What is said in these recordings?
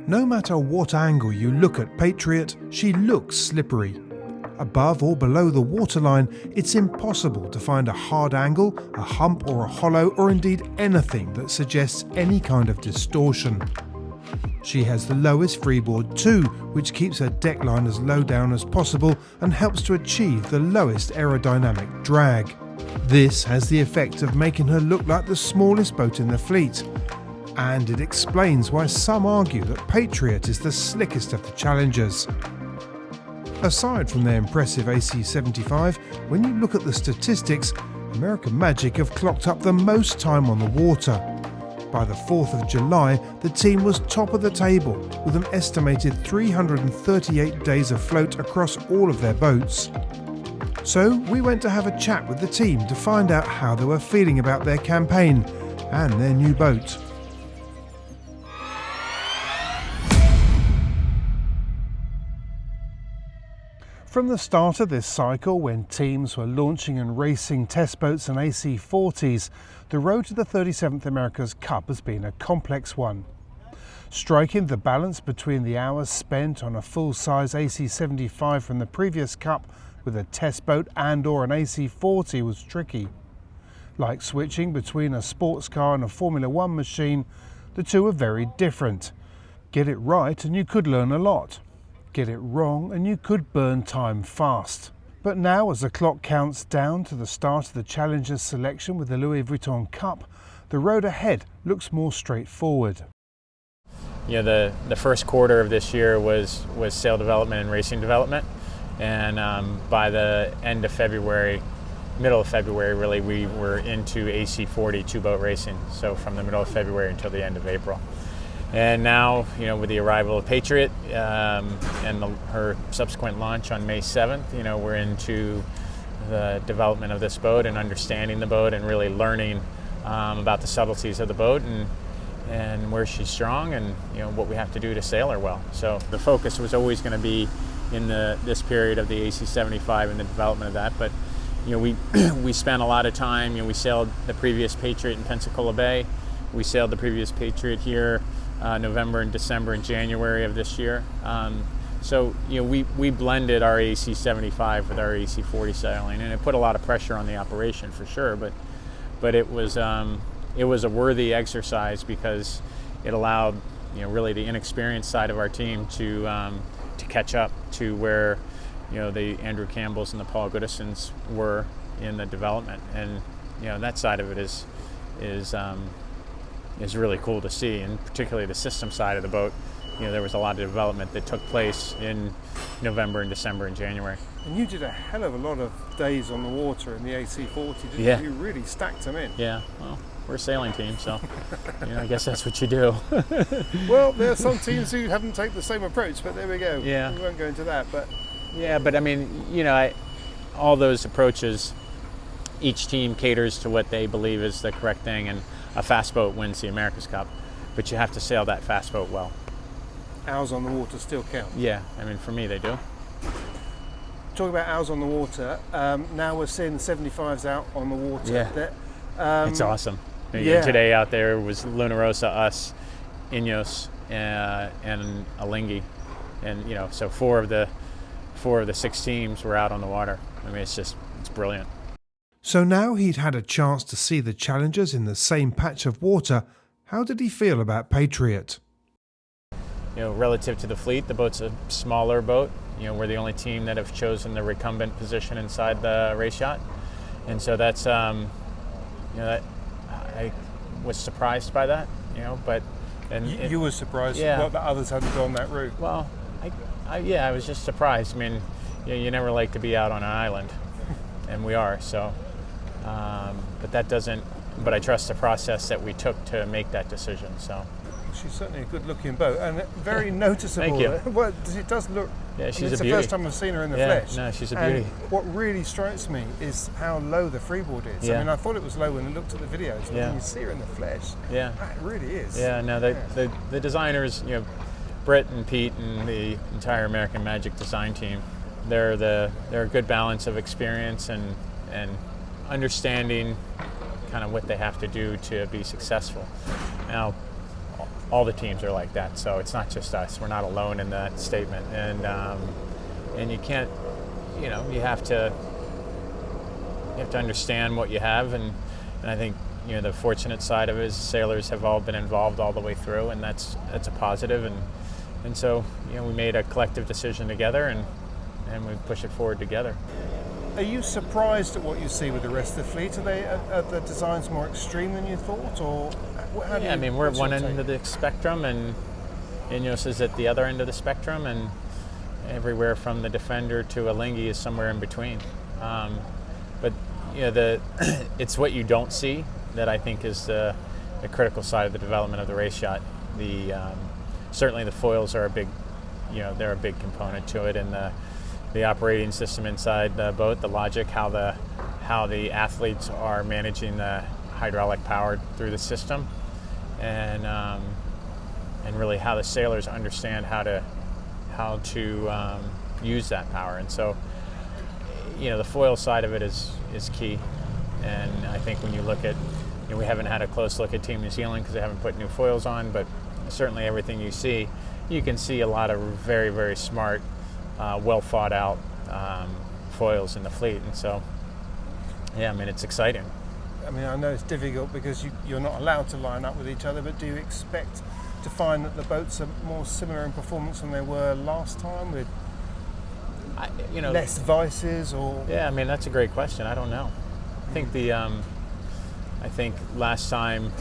No matter what angle you look at Patriot, she looks slippery. Above or below the waterline, it's impossible to find a hard angle, a hump or a hollow, or indeed anything that suggests any kind of distortion. She has the lowest freeboard too, which keeps her deckline as low down as possible and helps to achieve the lowest aerodynamic drag. This has the effect of making her look like the smallest boat in the fleet. And it explains why some argue that Patriot is the slickest of the challengers. Aside from their impressive AC-75, when you look at the statistics, American Magic have clocked up the most time on the water. By the 4th of July, the team was top of the table with an estimated 338 days afloat across all of their boats. So we went to have a chat with the team to find out how they were feeling about their campaign and their new boat. From the start of this cycle, when teams were launching and racing test boats and AC-40s, the road to the 37th America's Cup has been a complex one. Striking the balance between the hours spent on a full-size AC-75 from the previous Cup with a test boat and/or an AC-40 was tricky. Like switching between a sports car and a Formula One machine, the two are very different. Get it right and you could learn a lot. Get it wrong and you could burn time fast. But now, as the clock counts down to the start of the Challengers selection with the Louis Vuitton Cup, the road ahead looks more straightforward. You know, the first quarter of this year was sail development and racing development, and by the end of February, middle of February really, we were into AC-40 two-boat racing, so from the middle of February until the end of April. And now, you know, with the arrival of Patriot and her subsequent launch on May 7th, you know, we're into the development of this boat and understanding the boat and really learning about the subtleties of the boat and where she's strong and, you know, what we have to do to sail her well. So the focus was always going to be in this period of the AC-75 and the development of that. But, you know, we spent a lot of time. You know, we sailed the previous Patriot in Pensacola Bay. We sailed the previous Patriot here November and December and January of this year. So, you know, we blended our AC-75 with our AC-40 sailing, and it put a lot of pressure on the operation for sure. But it was a worthy exercise because it allowed, you know, really the inexperienced side of our team to catch up to where, you know, the Andrew Campbells and the Paul Goodisons were in the development, and, you know, that side of it is really cool to see, and particularly the system side of the boat. You know, there was a lot of development that took place in November and December and January. And you did a hell of a lot of days on the water in the AC-40, didn't you? You really stacked them in. Yeah, well, we're a sailing team, so you know, I guess that's what you do. Well, there are some teams who haven't taken the same approach, but there we go. Yeah. We won't go into that, but... Yeah, but I mean, you know, all those approaches, each team caters to what they believe is the correct thing, and a fast boat wins the America's Cup, but you have to sail that fast boat well. Hours on the water still count? Yeah, I mean, for me, they do. Talking about hours on the water, now we're seeing the 75s out on the water. Yeah. It's awesome. Yeah. Today out there was Luna Rosa, us, Ineos, and Alinghi, and, you know, so four of the 6 teams were out on the water. I mean, it's brilliant. So now he'd had a chance to see the challengers in the same patch of water, how did he feel about Patriot? You know, relative to the fleet, the boat's a smaller boat. You know, we're the only team that have chosen the recumbent position inside the race yacht. And so that's, you know, that I was surprised by that, you know, but... You were surprised not that others hadn't gone that route? Well, I was just surprised. I mean, you never like to be out on an island, and we are, so... But I trust the process that we took to make that decision. So she's certainly a good-looking boat and very noticeable. Thank you. Well, it does look. Yeah, she's a beauty. It's the first time I've seen her in the flesh. No, she's a beauty. And what really strikes me is how low the freeboard is. Yeah. I mean, I thought it was low when I looked at the videos, but when you see her in the flesh, it really is. Yeah. No, the designers, you know, Britt and Pete and the entire American Magic design team, they're a good balance of experience and understanding kind of what they have to do to be successful. Now, all the teams are like that. So it's not just us. We're not alone in that statement. And you can't, you have to understand what you have. And I think, the fortunate side of it is sailors have all been involved all the way through, and that's a positive. And so, we made a collective decision together, and we push it forward together. Are you surprised at what you see with the rest of the fleet? Are the designs more extreme than you thought, or how do you? We're at one end of the spectrum, and INEOS is at the other end of the spectrum, and everywhere from the Defender to a Lingy is somewhere in between. But it's what you don't see that I think is the critical side of the development of the race yacht. Certainly the foils are a big, they're a big component to it, and the operating system inside the boat, the logic, how the athletes are managing the hydraulic power through the system, and really how the sailors understand how to use that power. And so, the foil side of it is key. And I think when you look at, we haven't had a close look at Team New Zealand because they haven't put new foils on, but certainly everything you can see a lot of very, very smart, well thought out foils in the fleet. And so, it's exciting. I know it's difficult because you're not allowed to line up with each other, but do you expect to find that the boats are more similar in performance than they were last time, with less vices, or? Yeah, that's a great question. I don't know. I think last time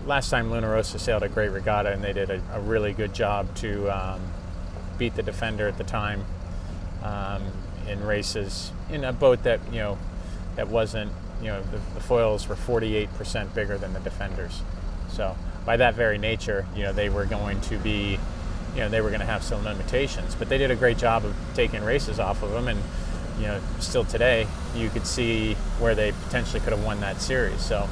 Luna Rossa sailed a great regatta, and they did a really good job to beat the Defender at the time in races in a boat that that wasn't, the foils were 48% bigger than the Defenders. So by that very nature, they were going to be, they were going to have some limitations, but they did a great job of taking races off of them. And still today, you could see where they potentially could have won that series. So,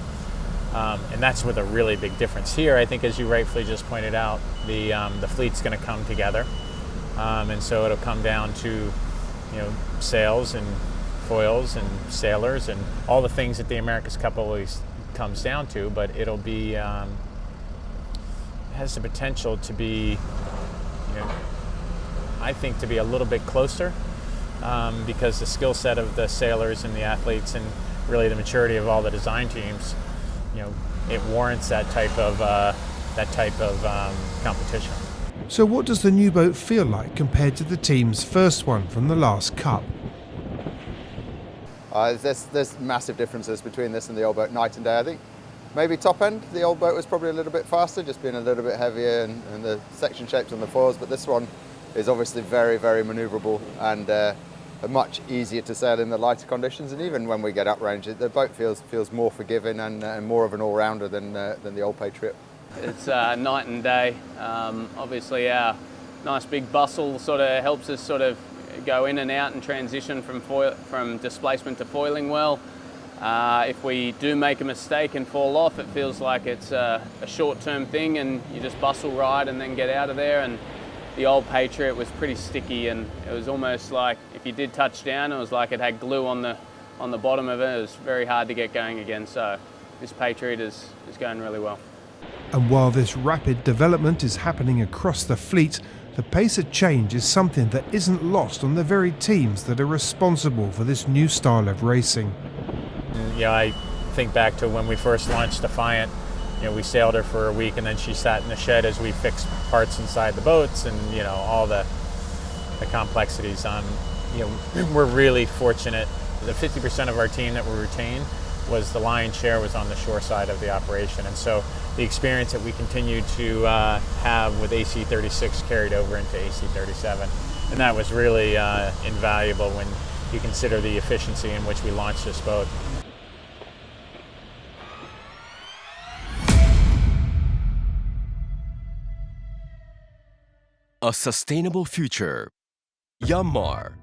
and that's with a really big difference here. I think, as you rightfully just pointed out, the fleet's going to come together, and so it'll come down to, sails and foils and sailors and all the things that the America's Cup always comes down to. But it'll be has the potential to be, I think, to be a little bit closer. Because the skill set of the sailors and the athletes, and really the maturity of all the design teams, it warrants that type of competition. So what does the new boat feel like compared to the team's first one from the last Cup? There's massive differences between this and the old boat, night and day. I think maybe top end, the old boat was probably a little bit faster, just being a little bit heavier, and the section shapes on the foils, but this one is obviously very, very manoeuvrable, and much easier to sail in the lighter conditions. And even when we get uprange, the boat feels more forgiving and more of an all-rounder than the old Patriot. It's night and day. Obviously our nice big bustle sort of helps us sort of go in and out and transition from displacement to foiling well. If we do make a mistake and fall off, it feels like it's a short-term thing, and you just bustle ride and then get out of there. And the old Patriot was pretty sticky, and it was almost like if you did touch down, it was like it had glue on the bottom of it. It was very hard to get going again. So this Patriot is going really well. And while this rapid development is happening across the fleet, the pace of change is something that isn't lost on the very teams that are responsible for this new style of racing. I think back to when we first launched Defiant. We sailed her for a week, and then she sat in the shed as we fixed parts inside the boats, and all the complexities. We're really fortunate. The 50% of our team that we retained was the lion's share was on the shore side of the operation, and so the experience that we continue to have with AC-36 carried over into AC-37, and that was really invaluable when you consider the efficiency in which we launched this boat. A sustainable future. Yanmar.